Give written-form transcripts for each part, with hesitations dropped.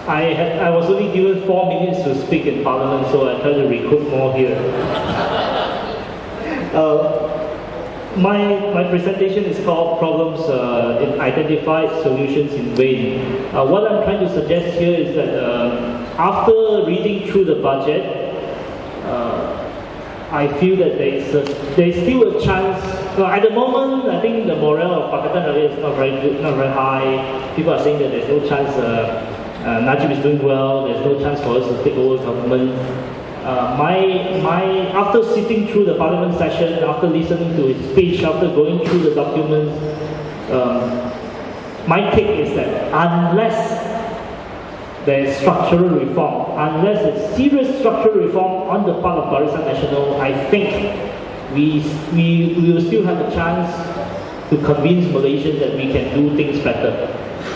I was only given 4 minutes to speak in Parliament, so I try to recruit more here. My presentation is called Problems Identified, Solutions in Vain. What I'm trying to suggest here is that after reading through the budget, I feel that there's still a chance. At the moment, I think the morale of Pakatan area is not very good, not very high. People are saying that there's no chance Najib is doing well, there's no chance for us to take over government. After sitting through the parliament session, after listening to his speech, after going through the documents, my take is that unless there is structural reform, unless there's serious structural reform on the part of Barisan Nasional, I think we will still have a chance to convince Malaysians that we can do things better.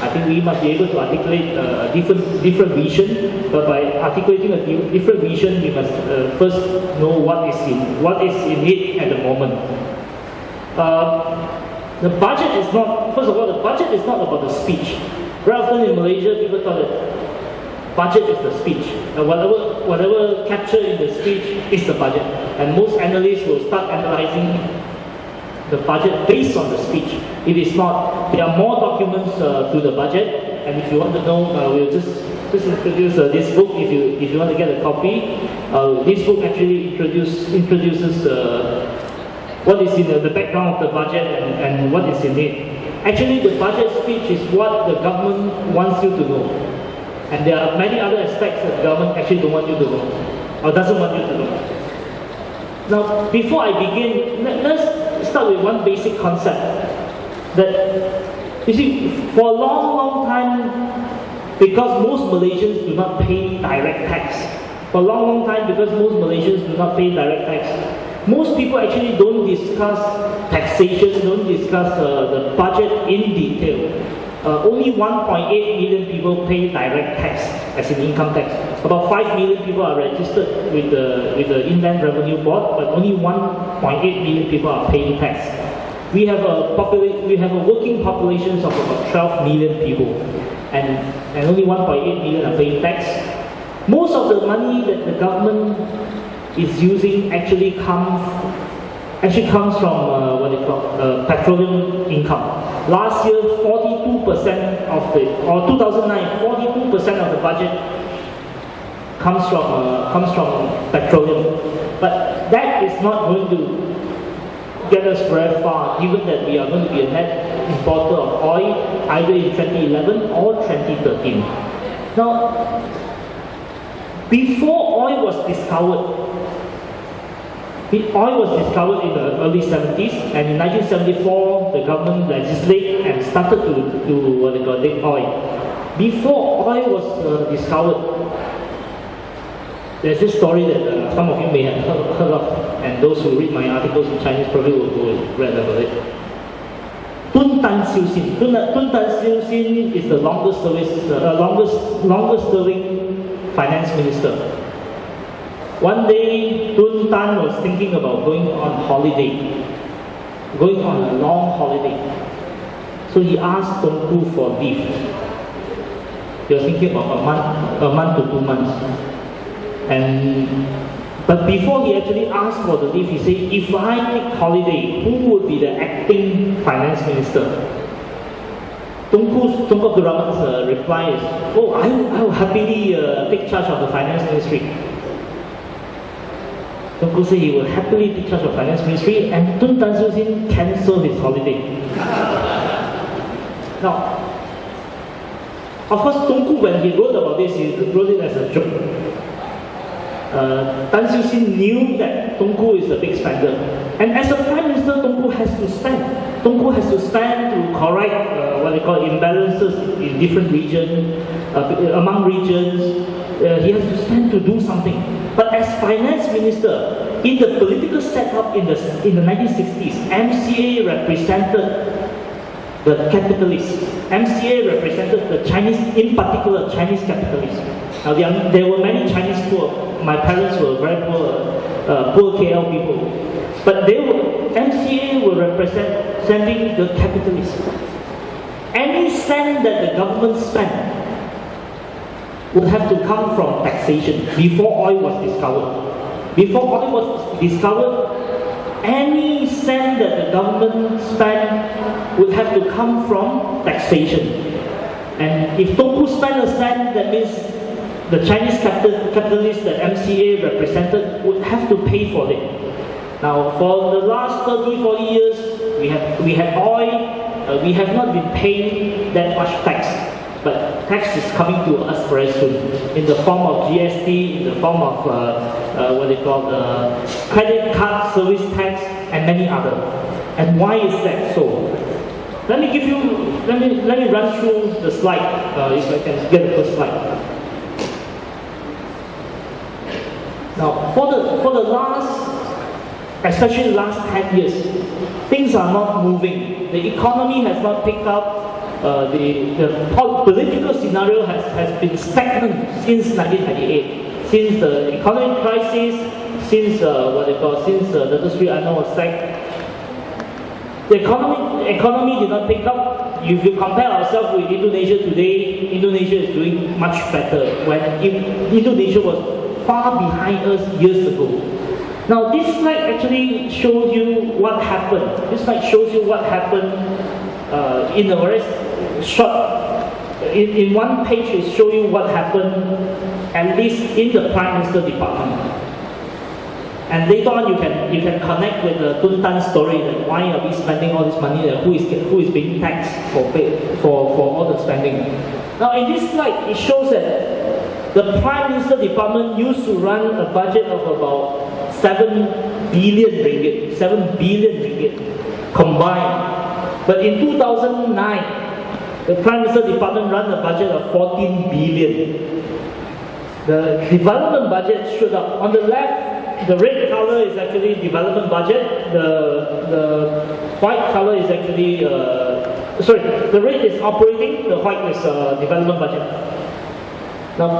I think we must be able to articulate a different vision, but by articulating a different vision, we must first know what is in it at the moment. The budget is not, first of all, the budget is not about the speech. Very often in Malaysia, people thought that budget is the speech. Whatever captured in the speech is the budget. And most analysts will start analyzing the budget based on the speech. It is not. There are more documents to the budget, and if you want to know, we'll just introduce this book. If you want to get a copy, this book actually introduces what is in the background of the budget and what is in it. Actually, the budget speech is what the government wants you to know, and there are many other aspects that the government actually don't want you to know, or doesn't want you to know. Now, before I begin, let's start with one basic concept. That, you see, for a long time, because most Malaysians do not pay direct tax, for a long time, because most Malaysians do not pay direct tax, most people actually don't discuss taxation, don't discuss the budget in detail. Only 1.8 million people pay direct tax, as in income tax. About 5 million people are registered with the Inland Revenue Board, but only 1.8 million people are paying tax. We have a working population of about 12 million people, and only 1.8 million are paying tax. Most of the money that the government is using actually comes from petroleum income. Last year, 42% of 2009, 42% of the budget comes from petroleum. But that is not going to get us very far, given that we are going to be a net importer of oil either in 2011 or 2013. Now, before oil was discovered in the early 70s, and in 1974 the government legislated and started to dig oil. Before oil was discovered, there's this story that some of you may have heard of, and those who read my articles in Chinese probably will read about it. Tun Tan Siu Sin. Tun Tan Siu Sin is the longest serving finance minister. One day, Tun Tan was thinking about going on a long holiday. So he asked Tong Ku for leave. He was thinking about a month to 2 months. But before he actually asked for the leave, he said, if I take holiday, who would be the acting finance minister? Tunku Guraman's reply is, I will happily take charge of the finance ministry. Tunku said he will happily take charge of finance ministry, and Tun Tan Siu Sin cancelled his holiday. Now, of course, Tunku, when he wrote about this, he wrote it as a joke. Tan Siu Sin knew that Tunku is a big spender, and as a prime minister, Tunku has to spend. Tunku has to spend to correct imbalances in different regions, among regions. He has to spend to do something. But as finance minister, in the political setup in the 1960s, MCA represented the capitalists. MCA represented the Chinese, in particular Chinese capitalists. Now there were many Chinese poor. My parents were very poor KL people. But MCA were representing the capitalists. Any cent that the government spent would have to come from taxation before oil was discovered. Before oil was discovered, any cent that the government spent would have to come from taxation. And if Tong spent a cent, that means the Chinese capitalists that MCA represented would have to pay for it. Now, for the last 30, 40 years, we have oil, we have not been paying that much tax. But tax is coming to us very soon in the form of GST, in the form of what they call the credit card service tax, and many other. And why is that so? Let me run through the slide. If I can get the first slide. Now, for the last, especially the last 10 years, things are not moving. The economy has not picked up. The political scenario has been stagnant since 1998, since the economic crisis, since the Industry Iron was sacked. The economy did not pick up. If you compare ourselves with Indonesia today, Indonesia is doing much better when Indonesia was far behind us years ago. Now this slide actually shows you what happened. This slide shows you what happened in a very short, in one page it shows you what happened at least in the Prime Minister department. And later on you can connect with the Tun Tan story, that why are we spending all this money, and who is being taxed for all the spending. Now in this slide it shows that the Prime Minister department used to run a budget of about 7 billion ringgit combined. But in 2009, the Prime Minister department ran a budget of 14 billion. The development budget showed up. On the left, the red color is actually development budget. The white color is actually, the red is operating, the white is development budget. Now,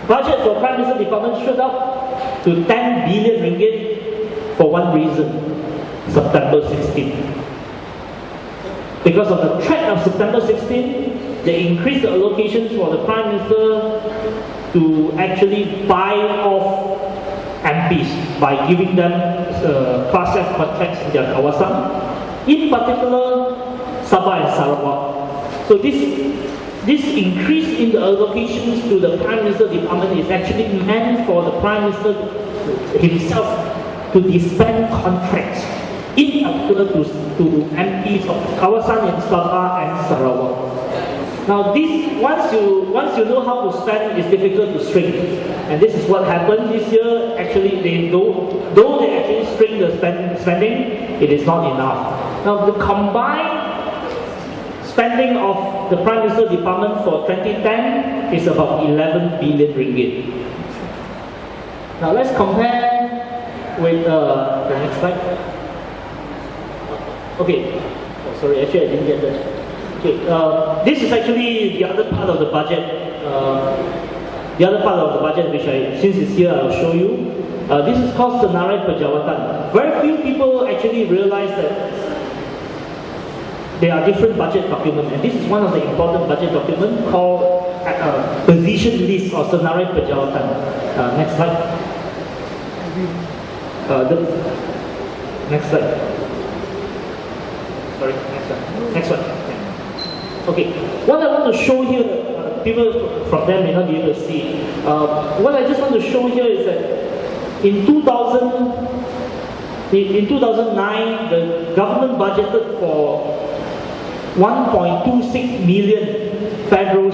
budget for Prime Minister department showed up to 10 billion ringgit for one reason: September 16. Because of the threat of September 16, they increased the allocations for the Prime Minister to actually buy off MPs by giving them Class F contracts in their kawasan, in particular Sabah and Sarawak. So this increase in the allocations to the Prime Minister department is actually meant for the Prime Minister himself to dispense contracts, in particular to MPs of Kawasan in Sabah and Sarawak. Now this, once you know how to spend, it's difficult to string. And this is what happened this year. Actually, though they actually string the spending, it is not enough. Now the combined spending of the Prime Minister department for 2010 is about 11 billion ringgit. Now let's compare with the next slide. Okay, sorry, actually I didn't get that. Okay, this is actually the other part of the budget. The other part of the budget, which since it's here, I'll show you. This is called Senarai Pejawatan. Very few people actually realize that there are different budget documents, and this is one of the important budget documents called Position List or Senarai Pejawatan. Next slide. Next slide. Sorry, next one. Next one. Okay, what I want to show here, people from them may not be able to see. What I just want to show here is that in 2009, the government budgeted for 1.26 million federal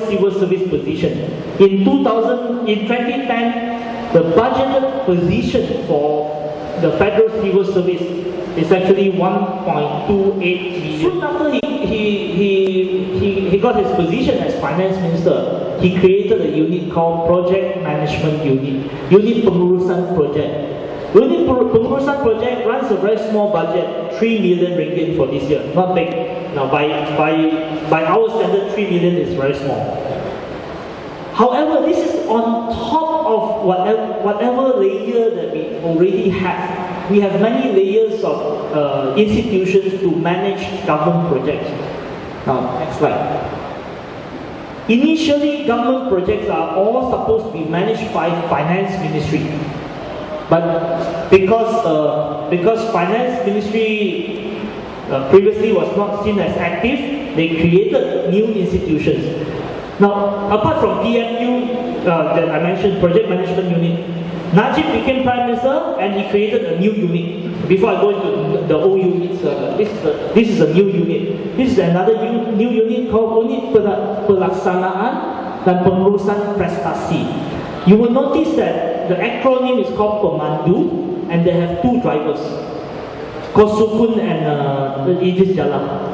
civil service position. In 2010, the budgeted position for the federal civil service is actually 1.28 million. Soon after he got his position as finance minister, he created a unit called Project Management Unit Pengurusan Project. Unit Pengurusan Project runs a very small budget, 3 million ringgit for this year, not big. Now by our standard, 3 million is very small. However, this is on top of whatever layer that we already have. We have many layers of institutions to manage government projects. Now, next slide. Initially, government projects are all supposed to be managed by Finance Ministry. But because Finance Ministry previously was not seen as active, they created new institutions. Now, apart from PMU that I mentioned, Project Management Unit, Najib became Prime Minister and he created a new unit. Before I go into the old units, this is a new unit. This is another new unit called Unit Pelaksanaan dan Pengurusan Prestasi. You will notice that the acronym is called Pemandu and they have two drivers, called Sukun and Idris Jalal.